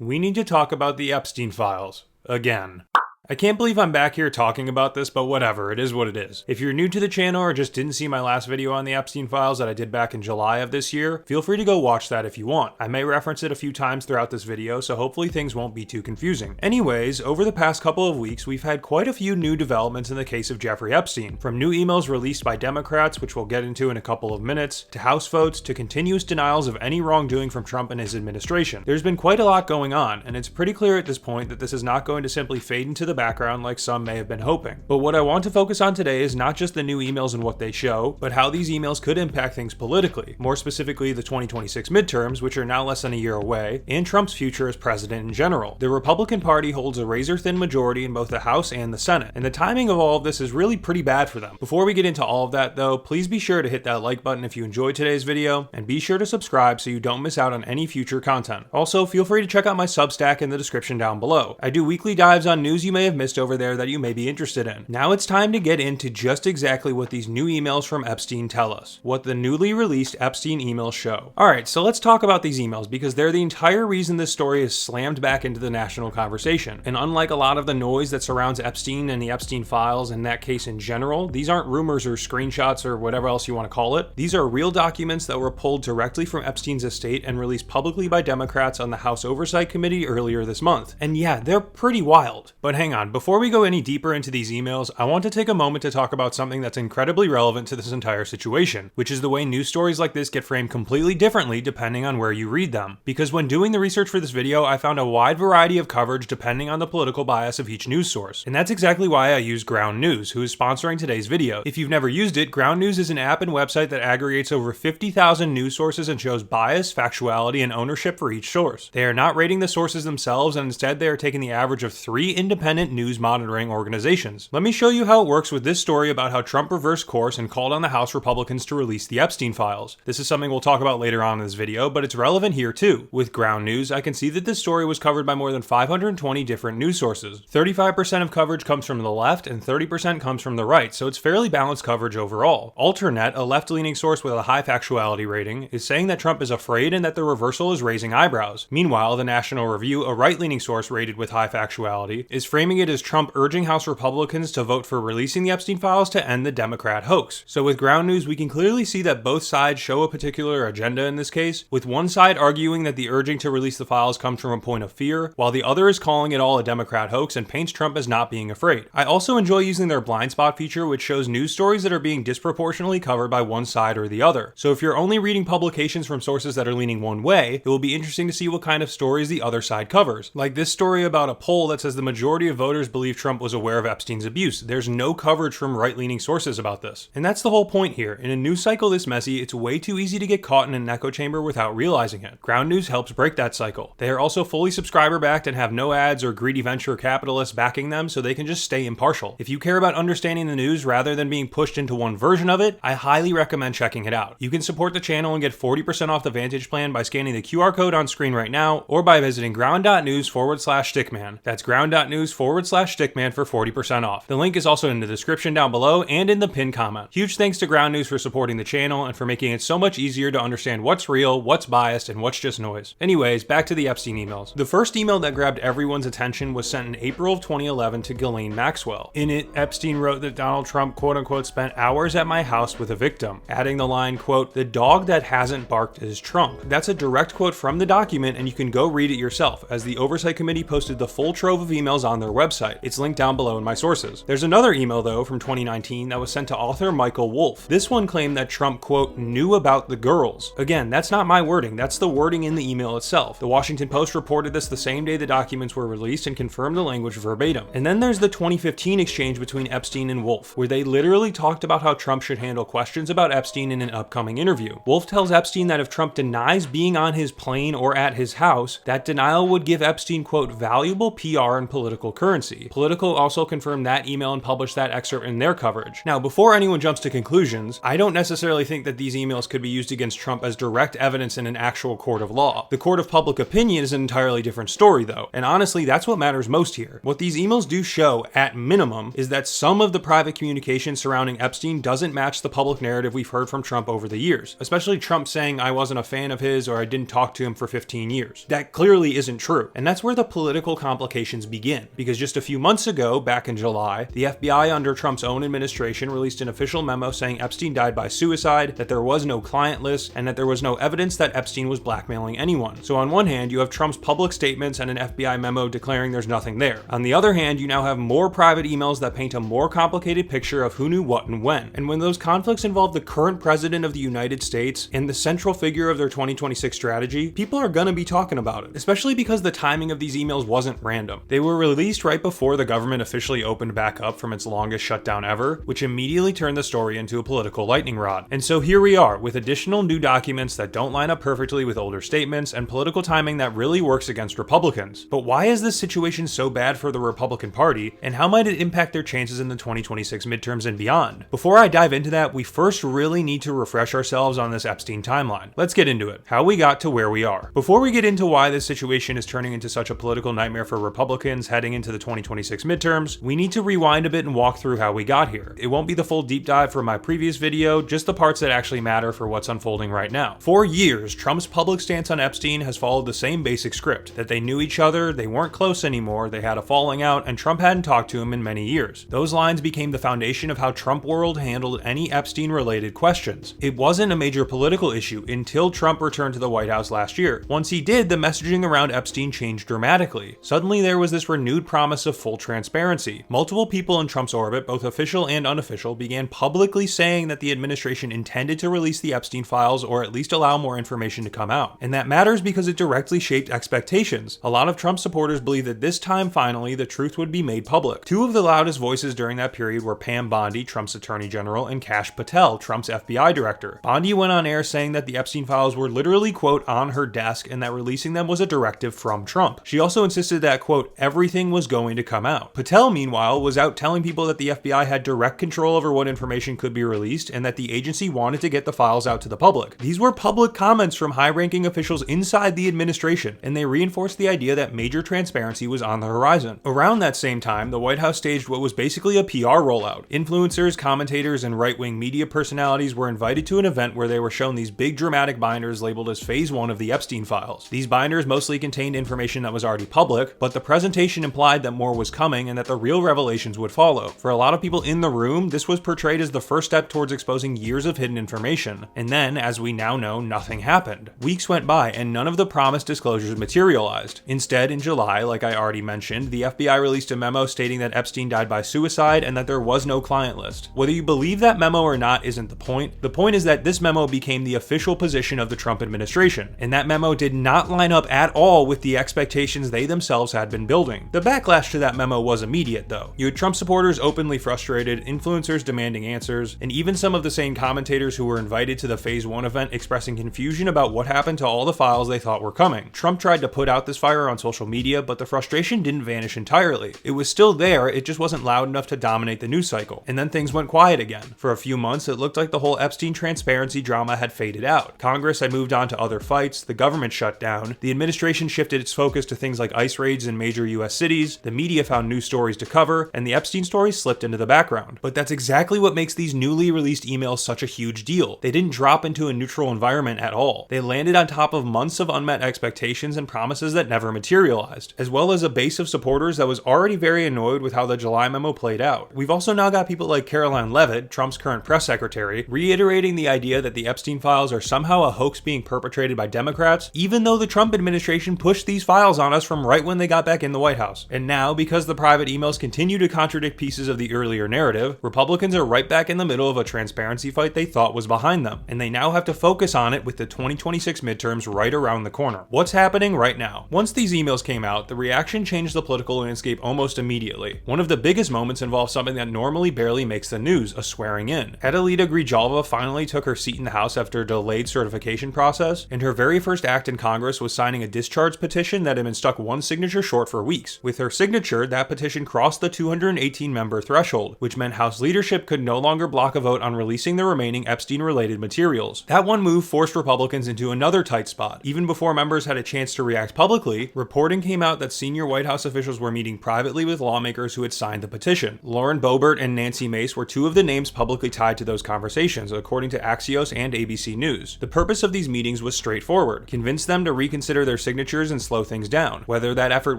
We need to talk about the Epstein files. Again. I can't believe I'm back here talking about this, but whatever, it is what it is. If you're new to the channel or just didn't see my last video on the Epstein files that I did back in July of this year, feel free to go watch that if you want. I may reference it a few times throughout this video, so hopefully things won't be too confusing. Anyways, over the past couple of weeks, we've had quite a few new developments in the case of Jeffrey Epstein, from new emails released by Democrats, which we'll get into in a couple of minutes, to House votes, to continuous denials of any wrongdoing from Trump and his administration. There's been quite a lot going on, and it's pretty clear at this point that this is not going to simply fade into the background like some may have been hoping. But what I want to focus on today is not just the new emails and what they show, but how these emails could impact things politically, more specifically the 2026 midterms, which are now less than a year away, and Trump's future as president in general. The Republican Party holds a razor-thin majority in both the House and the Senate, and the timing of all of this is really pretty bad for them. Before we get into all of that though, please be sure to hit that like button if you enjoyed today's video, and be sure to subscribe so you don't miss out on any future content. Also, feel free to check out my Substack in the description down below. I do weekly dives on news you may have missed over there that you may be interested in. Now it's time to get into just exactly what these new emails from Epstein tell us, what the newly released Epstein emails show. Alright, so let's talk about these emails because they're the entire reason this story is slammed back into the national conversation. And unlike a lot of the noise that surrounds Epstein and the Epstein files and that case in general, these aren't rumors or screenshots or whatever else you want to call it. These are real documents that were pulled directly from Epstein's estate and released publicly by Democrats on the House Oversight Committee earlier this month. And yeah, they're pretty wild. But hang on, before we go any deeper into these emails, I want to take a moment to talk about something that's incredibly relevant to this entire situation, which is the way news stories like this get framed completely differently depending on where you read them. Because when doing the research for this video, I found a wide variety of coverage depending on the political bias of each news source. And that's exactly why I use Ground News, who is sponsoring today's video. If you've never used it, Ground News is an app and website that aggregates over 50,000 news sources and shows bias, factuality, and ownership for each source. They are not rating the sources themselves, and instead they are taking the average of 3 independent news monitoring organizations. Let me show you how it works with this story about how Trump reversed course and called on the House Republicans to release the Epstein files. This is something we'll talk about later on in this video, but it's relevant here too. With Ground News, I can see that this story was covered by more than 520 different news sources. 35% of coverage comes from the left and 30% comes from the right, so it's fairly balanced coverage overall. Alternet, a left-leaning source with a high factuality rating, is saying that Trump is afraid and that the reversal is raising eyebrows. Meanwhile, the National Review, a right-leaning source rated with high factuality, is framing it as Trump urging House Republicans to vote for releasing the Epstein files to end the Democrat hoax. So with Ground News, we can clearly see that both sides show a particular agenda in this case, with one side arguing that the urging to release the files comes from a point of fear, while the other is calling it all a Democrat hoax and paints Trump as not being afraid. I also enjoy using their blind spot feature, which shows news stories that are being disproportionately covered by one side or the other. So if you're only reading publications from sources that are leaning one way, it will be interesting to see what kind of stories the other side covers. Like this story about a poll that says the majority of voters believe Trump was aware of Epstein's abuse. There's no coverage from right-leaning sources about this. And that's the whole point here. In a news cycle this messy, it's way too easy to get caught in an echo chamber without realizing it. Ground News helps break that cycle. They are also fully subscriber-backed and have no ads or greedy venture capitalists backing them, so they can just stay impartial. If you care about understanding the news rather than being pushed into one version of it, I highly recommend checking it out. You can support the channel and get 40% off the Vantage plan by scanning the QR code on screen right now, or by visiting ground.news/Stickman. That's ground.news/Stickman for 40% off. The link is also in the description down below and in the pinned comment. Huge thanks to Ground News for supporting the channel and for making it so much easier to understand what's real, what's biased, and what's just noise. Anyways, back to the Epstein emails. The first email that grabbed everyone's attention was sent in April of 2011 to Ghislaine Maxwell. In it, Epstein wrote that Donald Trump quote-unquote spent hours at my house with a victim, adding the line, quote, "The dog that hasn't barked is Trump." That's a direct quote from the document, and you can go read it yourself, as the Oversight Committee posted the full trove of emails on their website. It's linked down below in my sources. There's another email though from 2019 that was sent to author Michael Wolff. This one claimed that Trump, quote, "knew about the girls." Again, that's not my wording, that's the wording in the email itself. The Washington Post reported this the same day the documents were released and confirmed the language verbatim. And then there's the 2015 exchange between Epstein and Wolff, where they literally talked about how Trump should handle questions about Epstein in an upcoming interview. Wolff tells Epstein that if Trump denies being on his plane or at his house, that denial would give Epstein, quote, "valuable PR and political currency." transparency. Politico also confirmed that email and published that excerpt in their coverage. Now, before anyone jumps to conclusions, I don't necessarily think that these emails could be used against Trump as direct evidence in an actual court of law. The court of public opinion is an entirely different story though, and honestly that's what matters most here. What these emails do show, at minimum, is that some of the private communication surrounding Epstein doesn't match the public narrative we've heard from Trump over the years, especially Trump saying I wasn't a fan of his or I didn't talk to him for 15 years. That clearly isn't true, and that's where the political complications begin, because just a few months ago, back in July, the FBI under Trump's own administration released an official memo saying Epstein died by suicide, that there was no client list, and that there was no evidence that Epstein was blackmailing anyone. So on one hand, you have Trump's public statements and an FBI memo declaring there's nothing there. On the other hand, you now have more private emails that paint a more complicated picture of who knew what and when. And when those conflicts involve the current president of the United States and the central figure of their 2026 strategy, people are gonna be talking about it, especially because the timing of these emails wasn't random. They were released right before the government officially opened back up from its longest shutdown ever, which immediately turned the story into a political lightning rod. And so here we are, with additional new documents that don't line up perfectly with older statements and political timing that really works against Republicans. But why is this situation so bad for the Republican Party, and how might it impact their chances in the 2026 midterms and beyond? Before I dive into that, we first really need to refresh ourselves on this Epstein timeline. Let's get into it. How we got to where we are. Before we get into why this situation is turning into such a political nightmare for Republicans heading into the 2026 midterms, we need to rewind a bit and walk through how we got here. It won't be the full deep dive from my previous video, just the parts that actually matter for what's unfolding right now. For years, Trump's public stance on Epstein has followed the same basic script, that they knew each other, they weren't close anymore, they had a falling out, and Trump hadn't talked to him in many years. Those lines became the foundation of how Trump world handled any Epstein-related questions. It wasn't a major political issue until Trump returned to the White House last year. Once he did, the messaging around Epstein changed dramatically. Suddenly there was this renewed promise of full transparency. Multiple people in Trump's orbit, both official and unofficial, began publicly saying that the administration intended to release the Epstein files or at least allow more information to come out. And that matters because it directly shaped expectations. A lot of Trump supporters believed that this time finally the truth would be made public. Two of the loudest voices during that period were Pam Bondi, Trump's attorney general, and Kash Patel, Trump's FBI director. Bondi went on air saying that the Epstein files were literally, quote, on her desk and that releasing them was a directive from Trump. She also insisted that, quote, everything was going to come out. Patel, meanwhile, was out telling people that the FBI had direct control over what information could be released and that the agency wanted to get the files out to the public. These were public comments from high-ranking officials inside the administration, and they reinforced the idea that major transparency was on the horizon. Around that same time, the White House staged what was basically a PR rollout. Influencers, commentators, and right-wing media personalities were invited to an event where they were shown these big dramatic binders labeled as Phase 1 of the Epstein files. These binders mostly contained information that was already public, but the presentation implied that more was coming and that the real revelations would follow. For a lot of people in the room, this was portrayed as the first step towards exposing years of hidden information. And then, as we now know, nothing happened. Weeks went by and none of the promised disclosures materialized. Instead, in July, like I already mentioned, the FBI released a memo stating that Epstein died by suicide and that there was no client list. Whether you believe that memo or not isn't the point. The point is that this memo became the official position of the Trump administration, and that memo did not line up at all with the expectations they themselves had been building. The backlash to that memo was immediate, though. You had Trump supporters openly frustrated, influencers demanding answers, and even some of the same commentators who were invited to the Phase 1 event expressing confusion about what happened to all the files they thought were coming. Trump tried to put out this fire on social media, but the frustration didn't vanish entirely. It was still there, it just wasn't loud enough to dominate the news cycle. And then things went quiet again. For a few months, it looked like the whole Epstein transparency drama had faded out. Congress had moved on to other fights, the government shut down, the administration shifted its focus to things like ICE raids in major US cities, the media found new stories to cover, and the Epstein story slipped into the background. But that's exactly what makes these newly released emails such a huge deal. They didn't drop into a neutral environment at all. They landed on top of months of unmet expectations and promises that never materialized, as well as a base of supporters that was already very annoyed with how the July memo played out. We've also now got people like Caroline Leavitt, Trump's current press secretary, reiterating the idea that the Epstein files are somehow a hoax being perpetrated by Democrats, even though the Trump administration pushed these files on us from right when they got back in the White House. And now, because the private emails continue to contradict pieces of the earlier narrative, Republicans are right back in the middle of a transparency fight they thought was behind them, and they now have to focus on it with the 2026 midterms right around the corner. What's happening right now? Once these emails came out, the reaction changed the political landscape almost immediately. One of the biggest moments involved something that normally barely makes the news, a swearing in. Adelita Grijalva finally took her seat in the House after a delayed certification process, and her very first act in Congress was signing a discharge petition that had been stuck one signature short for weeks. With her their signature, that petition crossed the 218-member threshold, which meant House leadership could no longer block a vote on releasing the remaining Epstein-related materials. That one move forced Republicans into another tight spot. Even before members had a chance to react publicly, reporting came out that senior White House officials were meeting privately with lawmakers who had signed the petition. Lauren Boebert and Nancy Mace were two of the names publicly tied to those conversations, according to Axios and ABC News. The purpose of these meetings was straightforward: convince them to reconsider their signatures and slow things down. Whether that effort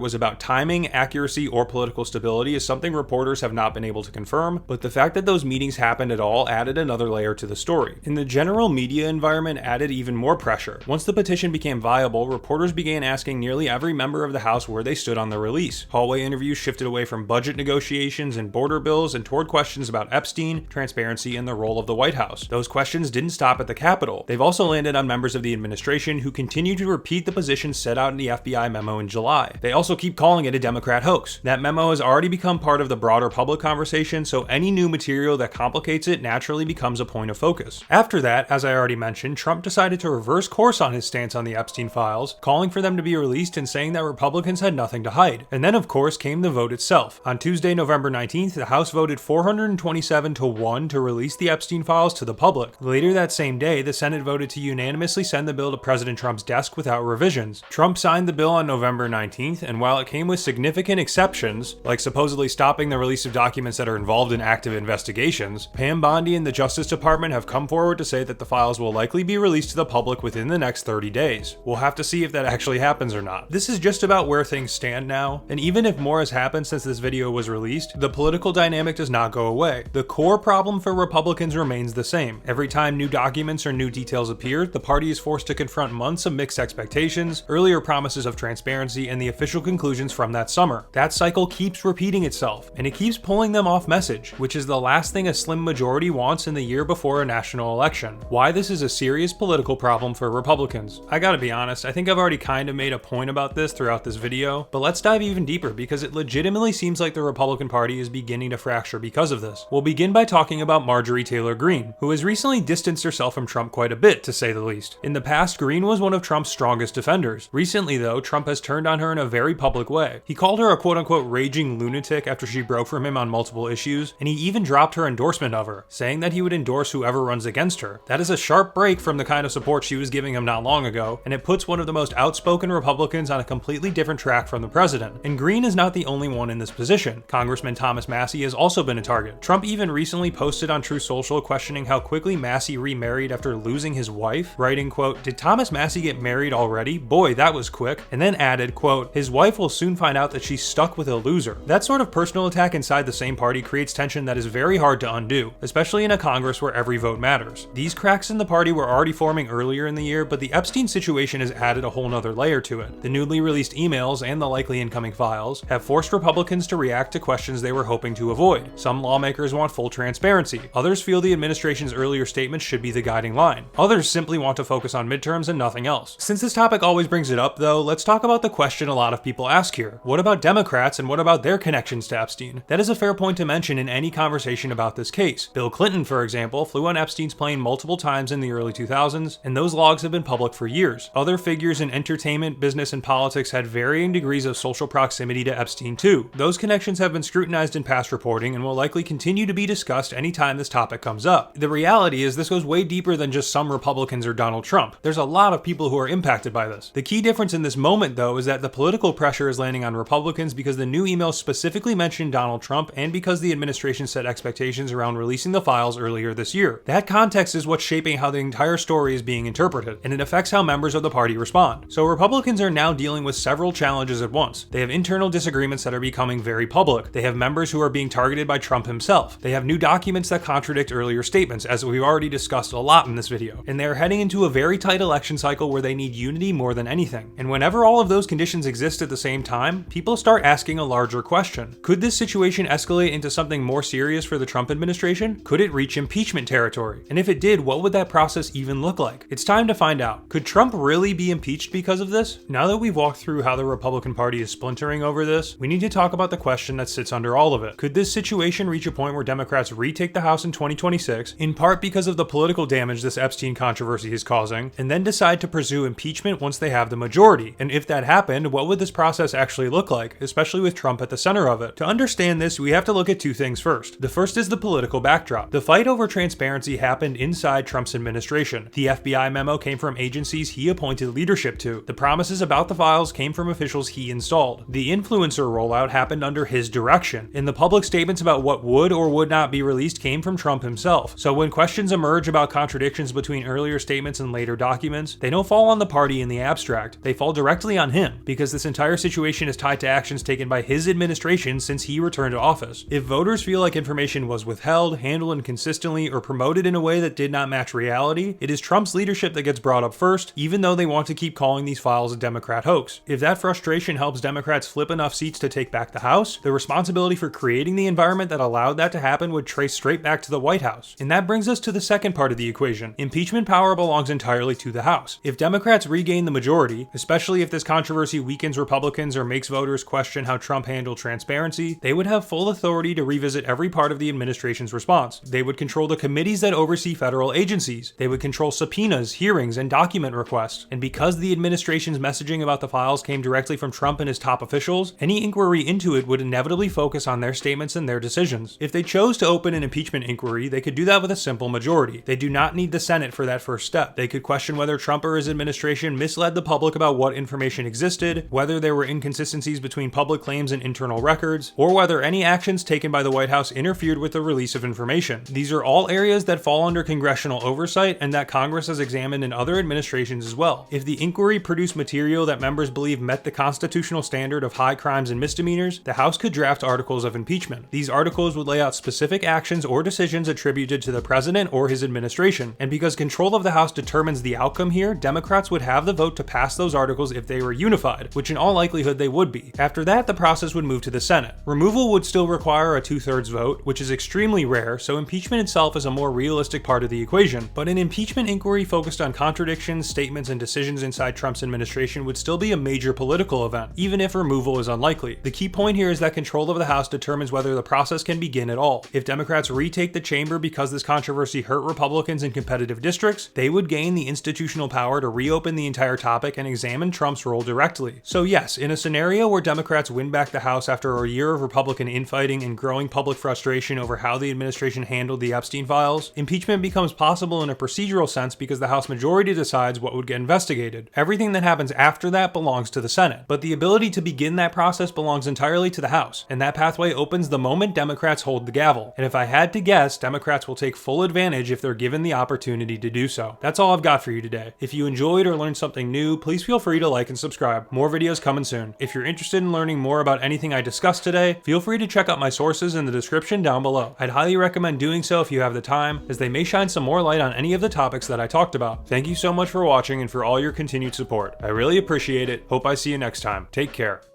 was about timing, accuracy, or political stability is something reporters have not been able to confirm, but the fact that those meetings happened at all added another layer to the story. And the general media environment added even more pressure. Once the petition became viable, reporters began asking nearly every member of the House where they stood on the release. Hallway interviews shifted away from budget negotiations and border bills and toward questions about Epstein, transparency, and the role of the White House. Those questions didn't stop at the Capitol. They've also landed on members of the administration who continue to repeat the position set out in the FBI memo in July. They also keep calling it a Democrat hoax. That memo has already become part of the broader public conversation, so any new material that complicates it naturally becomes a point of focus. After that, as I already mentioned, Trump decided to reverse course on his stance on the Epstein files, calling for them to be released and saying that Republicans had nothing to hide. And then, of course, came the vote itself. On Tuesday, November 19th, the House voted 427-1 to release the Epstein files to the public. Later that same day, the Senate voted to unanimously send the bill to President Trump's desk without revisions. Trump signed the bill on November 19th, and while it came with significant exceptions, like supposedly stopping the release of documents that are involved in active investigations, Pam Bondi and the Justice Department have come forward to say that the files will likely be released to the public within the next 30 days. We'll have to see if that actually happens or not. This is just about where things stand now, and even if more has happened since this video was released, the political dynamic does not go away. The core problem for Republicans remains the same. Every time new documents or new details appear, the party is forced to confront months of mixed expectations, earlier promises of transparency, and the official conclusions from that summer. That cycle keeps repeating itself, and it keeps pulling them off message, which is the last thing a slim majority wants in the year before a national election. Why this is a serious political problem for Republicans. I gotta be honest, I think I've already kind of made a point about this throughout this video, but let's dive even deeper because it legitimately seems like the Republican Party is beginning to fracture because of this. We'll begin by talking about Marjorie Taylor Greene, who has recently distanced herself from Trump quite a bit, to say the least. In the past, Greene was one of Trump's strongest defenders. Recently, though, Trump has turned on her in a very public way. He called her a quote-unquote raging lunatic after she broke from him on multiple issues, and he even dropped her endorsement of her, saying that he would endorse whoever runs against her. That is a sharp break from the kind of support she was giving him not long ago, and it puts one of the most outspoken Republicans on a completely different track from the president. And Greene is not the only one in this position. Congressman Thomas Massie has also been a target. Trump even recently posted on Truth Social questioning how quickly Massie remarried after losing his wife, writing, quote, "Did Thomas Massie get married already? Boy, that was quick," and then added, quote, "His wife will soon find out that she's stuck with a loser." That sort of personal attack inside the same party creates tension that is very hard to undo, especially in a Congress where every vote matters. These cracks in the party were already forming earlier in the year, but the Epstein situation has added a whole nother layer to it. The newly released emails and the likely incoming files have forced Republicans to react to questions they were hoping to avoid. Some lawmakers want full transparency. Others feel the administration's earlier statements should be the guiding line. Others simply want to focus on midterms and nothing else. Since this topic always brings it up, though, let's talk about the question a lot of people ask here. What about Democrats and what about their connections to Epstein? That is a fair point to mention in any conversation about this case. Bill Clinton, for example, flew on Epstein's plane multiple times in the early 2000s, and those logs have been public for years. Other figures in entertainment, business, and politics had varying degrees of social proximity to Epstein too. Those connections have been scrutinized in past reporting and will likely continue to be discussed anytime this topic comes up. The reality is this goes way deeper than just some Republicans or Donald Trump. There's a lot of people who are impacted by this. The key difference in this moment, though, is that the political pressure is landing on Republicans because the new emails specifically mentioned Donald Trump and because the administration set expectations around releasing the files earlier this year. That context is what's shaping how the entire story is being interpreted, and it affects how members of the party respond. So Republicans are now dealing with several challenges at once. They have internal disagreements that are becoming very public. They have members who are being targeted by Trump himself. They have new documents that contradict earlier statements, as we've already discussed a lot in this video. And they are heading into a very tight election cycle where they need unity more than anything. And whenever all of those conditions exist at the same time, people start asking a larger question. Could this situation escalate into something more serious for the Trump administration? Could it reach impeachment territory? And if it did, what would that process even look like? It's time to find out. Could Trump really be impeached because of this? Now that we've walked through how the Republican Party is splintering over this, we need to talk about the question that sits under all of it. Could this situation reach a point where Democrats retake the House in 2026, in part because of the political damage this Epstein controversy is causing, and then decide to pursue impeachment once they have the majority? And if that happened, what would this process actually look like? like, especially with Trump at the center of it. To understand this, we have to look at two things first. The first is the political backdrop. The fight over transparency happened inside Trump's administration. The FBI memo came from agencies he appointed leadership to. The promises about the files came from officials he installed. The influencer rollout happened under his direction, and the public statements about what would or would not be released came from Trump himself. So when questions emerge about contradictions between earlier statements and later documents, they don't fall on the party in the abstract. They fall directly on him, because this entire situation is tied to actions taken by his administration since he returned to office. If voters feel like information was withheld, handled inconsistently, or promoted in a way that did not match reality, it is Trump's leadership that gets brought up first, even though they want to keep calling these files a Democrat hoax. If that frustration helps Democrats flip enough seats to take back the House, the responsibility for creating the environment that allowed that to happen would trace straight back to the White House. And that brings us to the second part of the equation. Impeachment power belongs entirely to the House. If Democrats regain the majority, especially if this controversy weakens Republicans or makes voters question how Trump handled transparency, they would have full authority to revisit every part of the administration's response. They would control the committees that oversee federal agencies. They would control subpoenas, hearings, and document requests. And because the administration's messaging about the files came directly from Trump and his top officials, any inquiry into it would inevitably focus on their statements and their decisions. If they chose to open an impeachment inquiry, they could do that with a simple majority. They do not need the Senate for that first step. They could question whether Trump or his administration misled the public about what information existed, whether there were inconsistencies between public claims and internal records, or whether any actions taken by the White House interfered with the release of information. These are all areas that fall under congressional oversight and that Congress has examined in other administrations as well. If the inquiry produced material that members believe met the constitutional standard of high crimes and misdemeanors, the House could draft articles of impeachment. These articles would lay out specific actions or decisions attributed to the president or his administration, and because control of the House determines the outcome here, Democrats would have the vote to pass those articles if they were unified, which in all likelihood they would be. After that, the process would move to the Senate. Removal would still require a 2/3 vote, which is extremely rare, so impeachment itself is a more realistic part of the equation. But an impeachment inquiry focused on contradictions, statements, and decisions inside Trump's administration would still be a major political event, even if removal is unlikely. The key point here is that control of the House determines whether the process can begin at all. If Democrats retake the chamber because this controversy hurt Republicans in competitive districts, they would gain the institutional power to reopen the entire topic and examine Trump's role directly. So yes, in a scenario where Democrats win back the House after a year of Republican infighting and growing public frustration over how the administration handled the Epstein files, impeachment becomes possible in a procedural sense because the House majority decides what would get investigated. Everything that happens after that belongs to the Senate, but the ability to begin that process belongs entirely to the House, and that pathway opens the moment Democrats hold the gavel. And if I had to guess, Democrats will take full advantage if they're given the opportunity to do so. That's all I've got for you today. If you enjoyed or learned something new, please feel free to like and subscribe. More videos coming soon. If you're interested in learning more about anything I discussed today, feel free to check out my sources in the description down below. I'd highly recommend doing so if you have the time, as they may shine some more light on any of the topics that I talked about. Thank you so much for watching and for all your continued support. I really appreciate it. Hope I see you next time. Take care.